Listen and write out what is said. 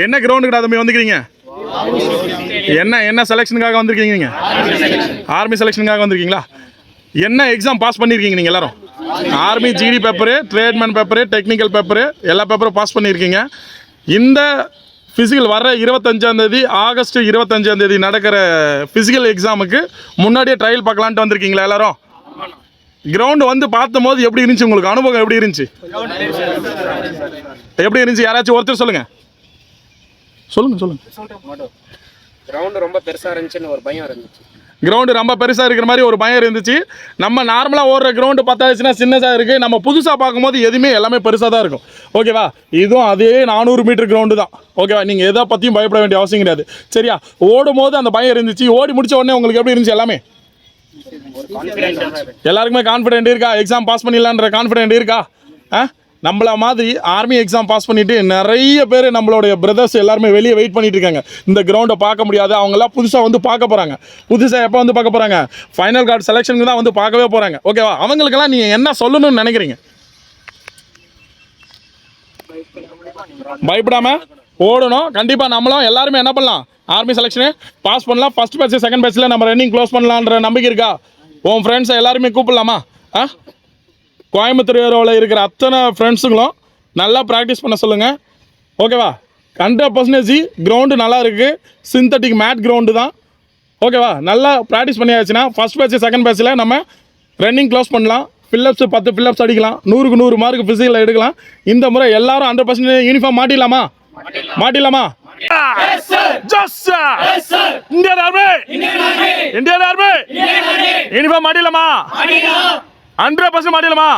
என்ன கிரவுண்டுக்கு தம்பி வந்துக்கிறீங்க? என்ன செலெக்ஷனுக்காக வந்திருக்கீங்க நீங்கள்? ஆர்மி செலெக்ஷனுக்காக வந்திருக்கீங்களா? என்ன எக்ஸாம் பாஸ் பண்ணியிருக்கீங்க நீங்கள் எல்லாரும்? Army GD paper, tradesman paper, technical paper எல்லா பேப்பரும் பாஸ் பண்ணியிருக்கீங்க. இந்த ஃபிசிக்கல் வர 25 ஆகஸ்ட் 25 நடக்கிற ஃபிசிக்கல் எக்ஸாமுக்கு முன்னாடியே ட்ரையல் பார்க்கலான்ட்டு வந்திருக்கீங்களா எல்லாரும்? கிரவுண்டு வந்து பார்த்தும் போது எப்படி இருந்துச்சு உங்களுக்கு? அனுபவம் எப்படி இருந்துச்சு? எப்படி இருந்துச்சு? யாராச்சும் ஒருத்தர் சொல்லுங்கள். கிரவுண்ட் ரொம்ப பெருசாக இருந்துச்சுன்னு ஒரு பயம் இருந்துச்சு. கிரவுண்டு ரொம்ப பெருசாக இருக்கிற மாதிரி ஒரு பயம் இருந்துச்சு. நம்ம நார்மலாக ஓடுற கிரவுண்டு பார்த்தாச்சுன்னா சின்னதாக இருக்குது. நம்ம புதுசாக பார்க்கும்போது எதுவுமே எல்லாமே பெருசாக தான் இருக்கும். ஓகேவா? இதுவும் அதே 400 மீட்டர் கிரவுண்டு தான். ஓகேவா? நீங்கள் எதை பற்றியும் பயப்பட வேண்டிய அவசியம் கிடையாது. சரியா? ஓடும் போது அந்த பயம் இருந்துச்சு. ஓடி முடிச்ச உடனே உங்களுக்கு எப்படி இருந்துச்சு? எல்லாமே எல்லாருக்குமே கான்ஃபிடென்ட் இருக்கா? எக்ஸாம் பாஸ் பண்ணிடலான்ற கான்ஃபிடென்ட் இருக்கா? நம்மள மாதிரி ஆர்மி எக்ஸாம் பாஸ் பண்ணிவிட்டு நிறைய பேர் நம்மளுடைய பிரதர்ஸ் எல்லாருமே வெளியே வெயிட் பண்ணிட்டு இருக்காங்க. இந்த கிரவுண்டை பார்க்க முடியாது. அவங்கெல்லாம் புதுசாக வந்து பார்க்க போகிறாங்க. புதுசாக எப்போ வந்து பார்க்க போகிறாங்க? ஃபைனல் கார்டு செலெக்ஷனுக்கு தான் வந்து பார்க்கவே போகிறாங்க. ஓகேவா? அவங்களுக்கெல்லாம் நீங்கள் என்ன சொல்லணும்னு நினைக்கிறீங்க? பயப்படாமல் ஓடணும். கண்டிப்பாக நம்மளும் எல்லாருமே என்ன பண்ணலாம்? ஆர்மி செலெக்ஷனு பாஸ் பண்ணலாம். ஃபஸ்ட் பேட்ச் செகண்ட் பேட்சில் நம்ம ரன்னிங் க்ளோஸ் பண்ணலான்ற நம்பிக்கை இருக்கா? உன் ஃப்ரெண்ட்ஸை எல்லாருமே கூப்பிடலாமா? கோயம்புத்தூரில் இருக்கிற அத்தனை ஃப்ரெண்ட்ஸுங்களும் நல்லா ப்ராக்டிஸ் பண்ண சொல்லுங்கள். ஓகேவா? 100% கிரவுண்டு நல்லா இருக்குது. சிந்தட்டிக் மேட் கிரவுண்டு தான். ஓகேவா? நல்லா ப்ராக்டிஸ் பண்ணியாச்சுன்னா ஃபஸ்ட் பேட்ச் செகண்ட் பேட்சில் நம்ம ரன்னிங் க்ளோஸ் பண்ணலாம். ஃபில்லப்ஸ் 10 ஃபில்லப்ஸ் அடிக்கலாம். 100க்கு 100 மார்க் ஃபிசிக்கலில் எடுக்கலாம். இந்த முறை எல்லாரும் 100% யூனிஃபார்ம் மாட்டிடலாமா? இந்தியன் ஆர்மி யூனிஃபார்ம் மாட்டிடலாமா? 100% மாட்டிடலாமா?